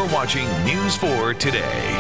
You're watching News 4 Today.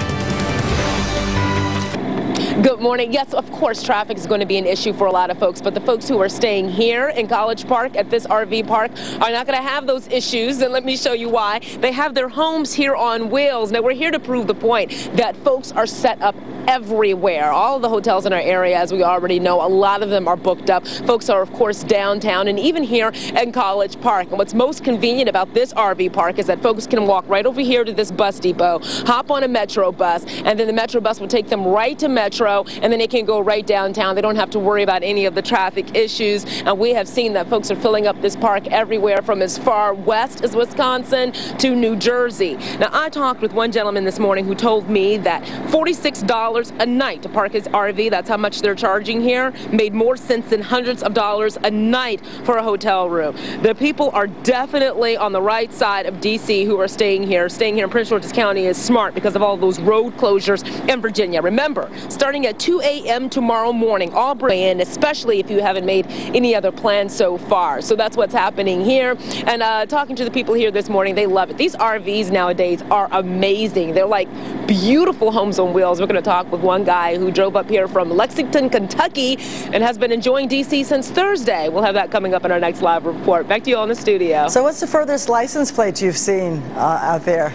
Good morning. Yes, of course, traffic is going to be an issue for a lot of folks, but the folks who are staying here in College Park at this RV park are not going to have those issues, and let me show you why. They have their homes here on wheels. Now, we're here to prove the point that folks are set up everywhere. All of the hotels in our area, as we already know, a lot of them are booked up. Folks are, of course, downtown and even here in College Park. And what's most convenient about this RV park is that folks can walk right over here to this bus depot, hop on a Metro bus, and then the Metro bus will take them right to Metro, and then they can go right downtown. They don't have to worry about any of the traffic issues. And we have seen that folks are filling up this park everywhere from as far west as Wisconsin to New Jersey. Now, I talked with one gentleman this morning who told me that $46 a night to park his RV, that's how much they're charging here, made more sense than hundreds of dollars a night for a hotel room. The people are definitely on the right side of D.C. who are staying here. Staying here in Prince George's County is smart because of all those road closures in Virginia. Remember, starting at 2 a.m. tomorrow morning, all bring in, especially if you haven't made any other plans so far. So that's what's happening here. And talking to the people here this morning, they love it. These RVs nowadays are amazing. They're like beautiful homes on wheels. We're going to talk with one guy who drove up here from Lexington, Kentucky, and has been enjoying D.C. since Thursday. We'll have that coming up in our next live report. Back to you all in the studio. So what's the furthest license plate you've seen out there?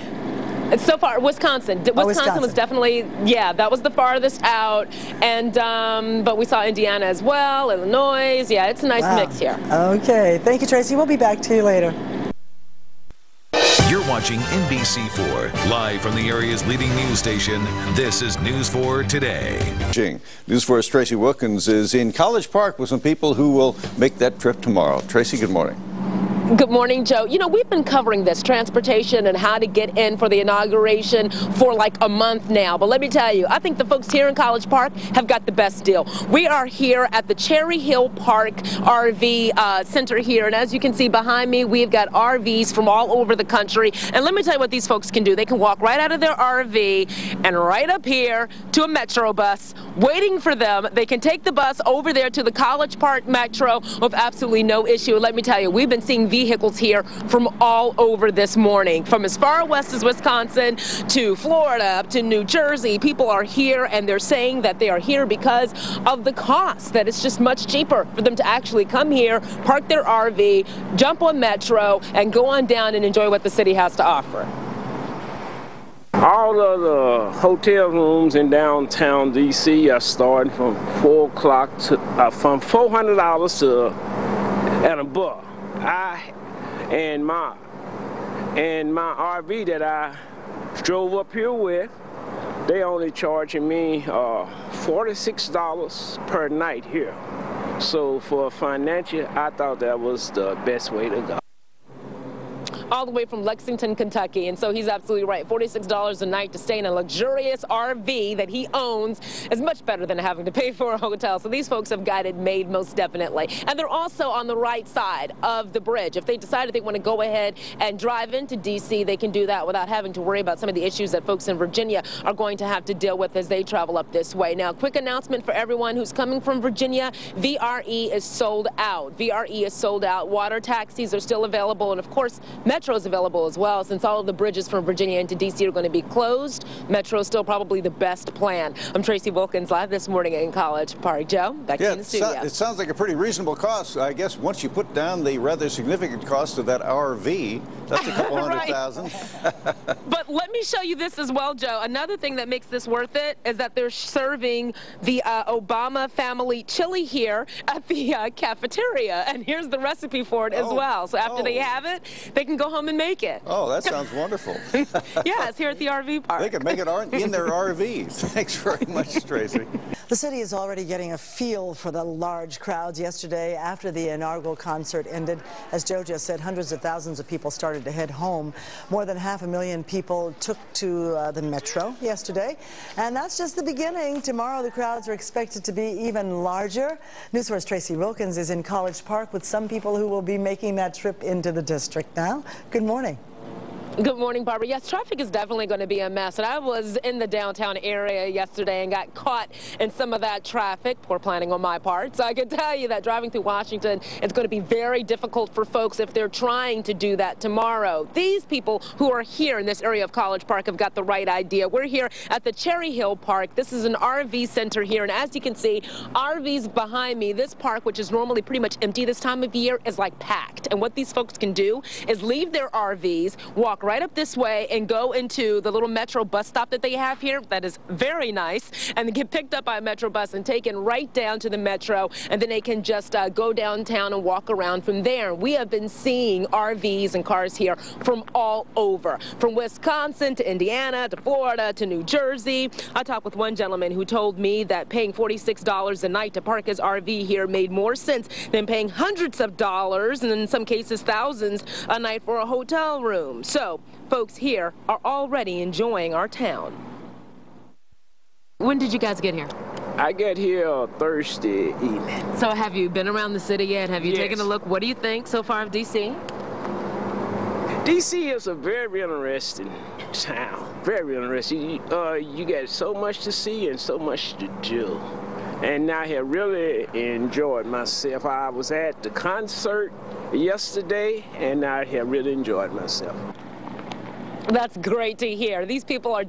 So far, Wisconsin. Wisconsin was definitely, yeah, that was the farthest out. And but we saw Indiana as well, Illinois. Yeah, it's a nice mix here. Okay. Thank you, Tracy. We'll be back to you later. You're watching NBC4, live from the area's leading news station. This is News 4 Today. News 4's Tracy Wilkins is in College Park with some people who will make that trip tomorrow. Tracy, good morning. Good morning, Joe. You know, we've been covering this transportation and how to get in for the inauguration for like a month now. But let me tell you, I think the folks here in College Park have got the best deal. We are here at the Cherry Hill Park RV Center here. And as you can see behind me, we've got RVs from all over the country. And let me tell you what these folks can do. They can walk right out of their RV and right up here to a Metro bus waiting for them. They can take the bus over there to the College Park Metro with absolutely no issue. Let me tell you, we've been seeing vehicles here from all over this morning, from as far west as Wisconsin to Florida up to New Jersey. People are here and they're saying that they are here because of the cost, that it's just much cheaper for them to actually come here, park their RV, jump on Metro, and go on down and enjoy what the city has to offer. All of the hotel rooms in downtown D.C. are starting from 4 o'clock to from $400 to and above. And my RV that I drove up here with, they only charging me $46 per night here. So for financial, I thought that was the best way to go. All the way from Lexington, Kentucky. And so he's absolutely right. $46 a night to stay in a luxurious RV that he owns is much better than having to pay for a hotel. So these folks have got it made, most definitely. And they're also on the right side of the bridge. If they decided they want to go ahead and drive into D.C., they can do that without having to worry about some of the issues that folks in Virginia are going to have to deal with as they travel up this way. Now, quick announcement for everyone who's coming from Virginia. VRE is sold out. VRE is sold out. Water taxis are still available. And, of course, Metro is available as well. Since all of the bridges from Virginia into D.C. are going to be closed, Metro is still probably the best plan. I'm Tracy Wilkins, live this morning in College Park. Joe, back to you in the studio. It sounds like a pretty reasonable cost. I guess once you put down the rather significant cost of that RV, that's a couple $100,000. But let me show you this as well, Joe. Another thing that makes this worth it is that they're serving the Obama family chili here at the cafeteria. And here's the recipe for it as well. So after they have it, they can go home and make it. Oh, that sounds wonderful. Yes, here at the RV park. They can make it in their RVs. Thanks very much, Tracy. The city is already getting a feel for the large crowds. Yesterday, after the inaugural concert ended, as Joe just said, hundreds of thousands of people started to head home. More than 500,000 people took to the Metro yesterday. And that's just the beginning. Tomorrow, the crowds are expected to be even larger. News 4's Tracy Wilkins is in College Park with some people who will be making that trip into the district now. Good morning. Good morning, Barbara. Yes, traffic is definitely going to be a mess. And I was in the downtown area yesterday and got caught in some of that traffic. Poor planning on my part. So I can tell you that driving through Washington is going to be very difficult for folks if they're trying to do that tomorrow. These people who are here in this area of College Park have got the right idea. We're here at the Cherry Hill Park. This is an RV center here. And as you can see, RVs behind me. This park, which is normally pretty much empty this time of year, is like packed. And what these folks can do is leave their RVs, walk right up this way and go into the little Metro bus stop that they have here. That is very nice. And they get picked up by a Metro bus and taken right down to the Metro. And then they can just go downtown and walk around from there. We have been seeing RVs and cars here from all over, from Wisconsin to Indiana to Florida to New Jersey. I talked with one gentleman who told me that paying $46 a night to park his RV here made more sense than paying hundreds of dollars and in some cases thousands a night for a hotel room. So folks here are already enjoying our town. When did you guys get here? I got here Thursday evening. So have you been around the city yet? Have you Yes. taken a look? What do you think so far of D.C.? D.C. is a very interesting town. Very interesting. You got so much to see and so much to do. And I have really enjoyed myself. I was at the concert yesterday, and I have really enjoyed myself. That's great to hear. These people are